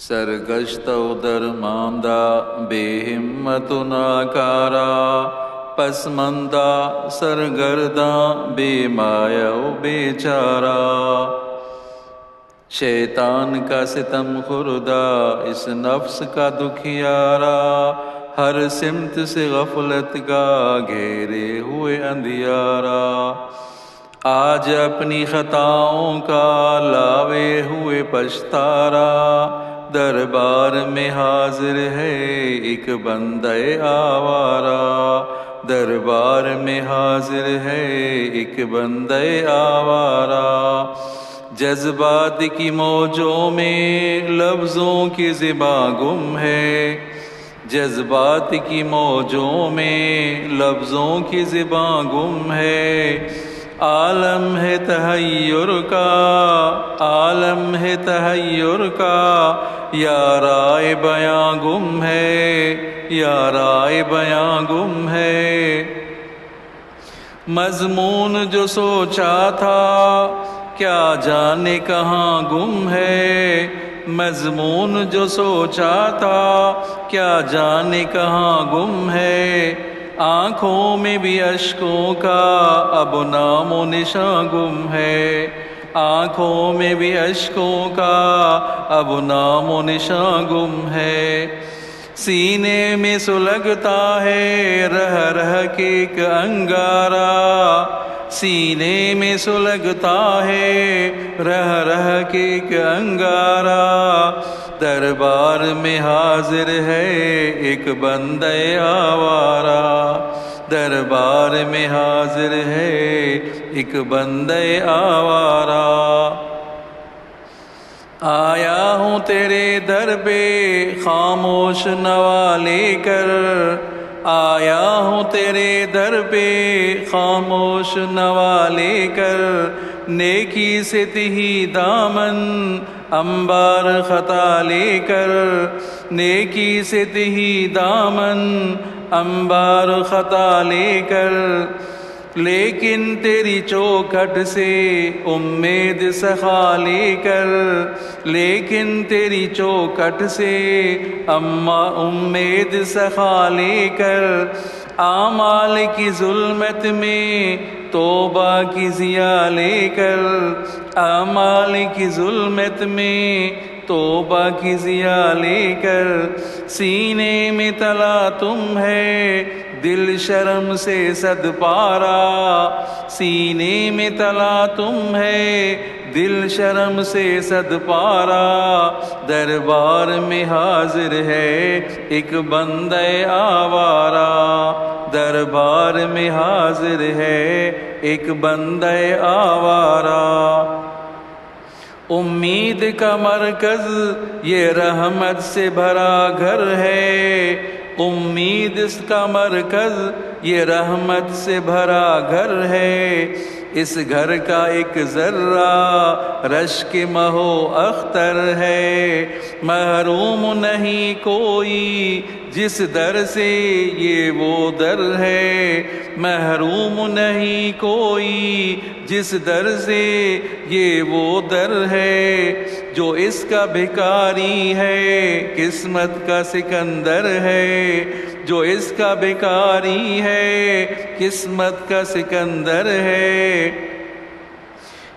سرگشتہ درماندہ بے ہمت ناکارا، پسماندہ سرگرداں بے مایہ و بے چارہ۔ شیطان کا ستم خوردہ اس نفس کا دکھیارا، ہر سمت سے غفلت کا گھیرے ہوئے اندھیارا۔ آج اپنی خطاؤں کا لاوے ہوئے پچھتارا، دربار میں حاضر ہے ایک بندہ آوارہ، دربار میں حاضر ہے ایک بندہ آوارہ۔ جذبات کی موجوں میں لفظوں کی زباں گم ہے، جذبات کی موجوں میں لفظوں کی زباں گم ہے۔ عالم ہے تحیر کا، عالم ہے تحیر کا، یا رائے بیاں گم ہے، یا رائے بیاں گم ہے۔ مضمون جو سوچا تھا کیا جانے کہاں گم ہے، مضمون جو سوچا تھا کیا جانے کہاں گم ہے۔ آنکھوں میں بھی اشکوں کا اب نام و نشاں گم ہے، آنکھوں میں بھی اشکوں کا اب نام و نشاں گم ہے۔ سینے میں سلگتا ہے رہ رہ کے ایک انگارہ، سینے میں سلگتا ہے رہ رہ کے ایک انگارہ۔ دربار میں حاضر ہے ایک بندہ آوارہ، دربار میں حاضر ہے ایک بندہ آوارہ۔ آیا ہوں تیرے در پہ خاموش نوا لے کر، آیا ہوں تیرے در پہ خاموش نوا لے کر۔ نیکی سے تہی دامن انبار خطا لے کر، نیکی سے تہی دامن انبار خطا لے کر۔ لیکن تیری چوکھٹ سے امید سخا لے کر، لیکن تیری چوکھٹ سے امید سخا لے کر۔ اعمال کی ظلمت میں توبہ کی ضیا لے کر، اعمال کی ظلمت میں توبہ کی ضیا لے کر۔ سینے میں تلا تم ہے دل شرم سے صد پارا، سینے میں تلا تم ہے دل شرم سے صد پارا۔ دربار میں حاضر ہے ایک بندہ آوارہ، دربار میں حاضر ہے ایک بندہ آوارہ۔ امید کا مرکز یہ رحمت سے بھرا گھر ہے، امید کا مرکز یہ رحمت سے بھرا گھر ہے۔ اس گھر کا ایک ذرہ رشک مہ و اختر ہے، محروم نہیں کوئی جس در سے یہ وہ در ہے، محروم نہیں کوئی جس در سے یہ وہ در ہے۔ جو اس کا بھکاری ہے قسمت کا سکندر ہے، جو اس کا بھکاری ہے قسمت کا سکندر ہے۔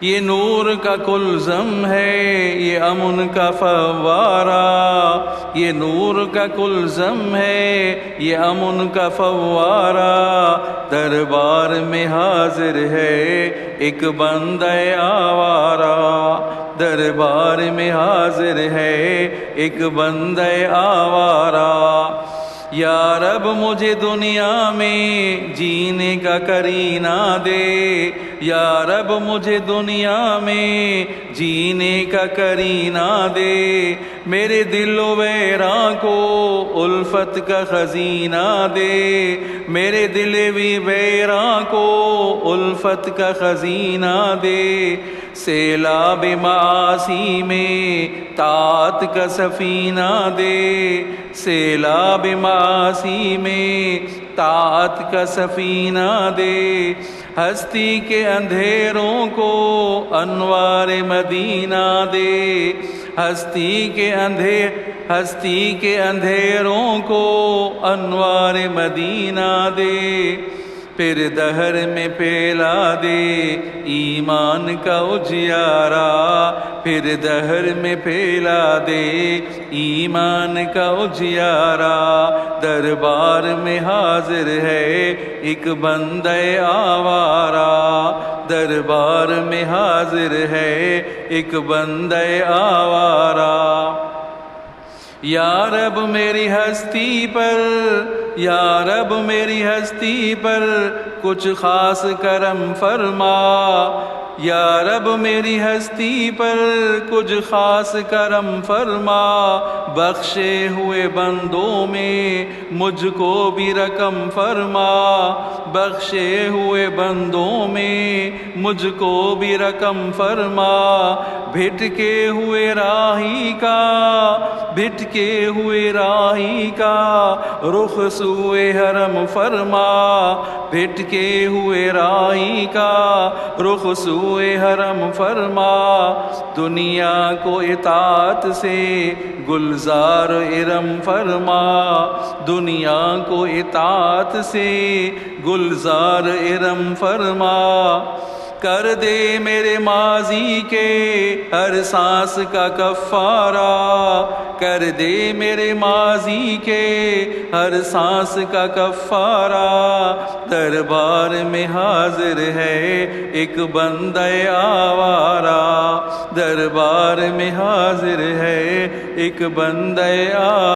یہ نور کا کلزم ہے یہ امن کا فوارہ، یہ نور کا کلزم ہے یہ امن کا فوارہ۔ دربار میں حاضر ہے ایک بندہ آوارہ، دربار میں حاضر ہے ایک بندہ آوارہ۔ یا رب مجھے دنیا میں جینے کا کرینہ دے، یا رب مجھے دنیا میں جینے کا کرینہ دے۔ میرے دل و ویراں کو الفت کا خزینہ دے، میرے دل و ویراں کو الفت کا خزینہ دے۔ سیلاب معاصی میں طاعت کا سفینہ دے، سیلاب معاصی میں طاعت کا سفینہ دے۔ ہستی کے اندھیروں کو انوار مدینہ دے، ہستی کے اندھیروں کو انوار مدینہ دے، پھر دہر میں پھیلا دے ایمان کا اجیارہ، پھر دہر میں پھیلا دے ایمان کا اجیارہ۔ دربار میں حاضر ہے ایک بندہ آوارہ، دربار میں حاضر ہے ایک بندہ آوارہ۔ یا رب میری ہستی پر، یا رب میری ہستی پر کچھ خاص کرم فرما، یا رب میری ہستی پر کچھ خاص کرم فرما، بخشے ہوئے بندوں میں مجھ کو بھی رقم فرما، بخشے ہوئے بندوں میں مجھ کو بھی رقم فرما۔ بھٹکے ہوئے راہی کا، بھٹکے ہوئے راہی کا رخ سوئے حرم فرما، بھٹکے ہوئے راہی کا رخ سوئے حرم فرما۔ دنیا کو اطاعت سے گلزار ارم فرما، دنیا کو اطاعت سے گلزار ارم فرما۔ کر دے میرے ماضی کے ہر سانس کا کفارہ، کر دے میرے ماضی کے ہر سانس کا کفارہ۔ دربار میں حاضر ہے ایک بندہ آوارہ، دربار میں حاضر ہے ایک بندہ آوارہ۔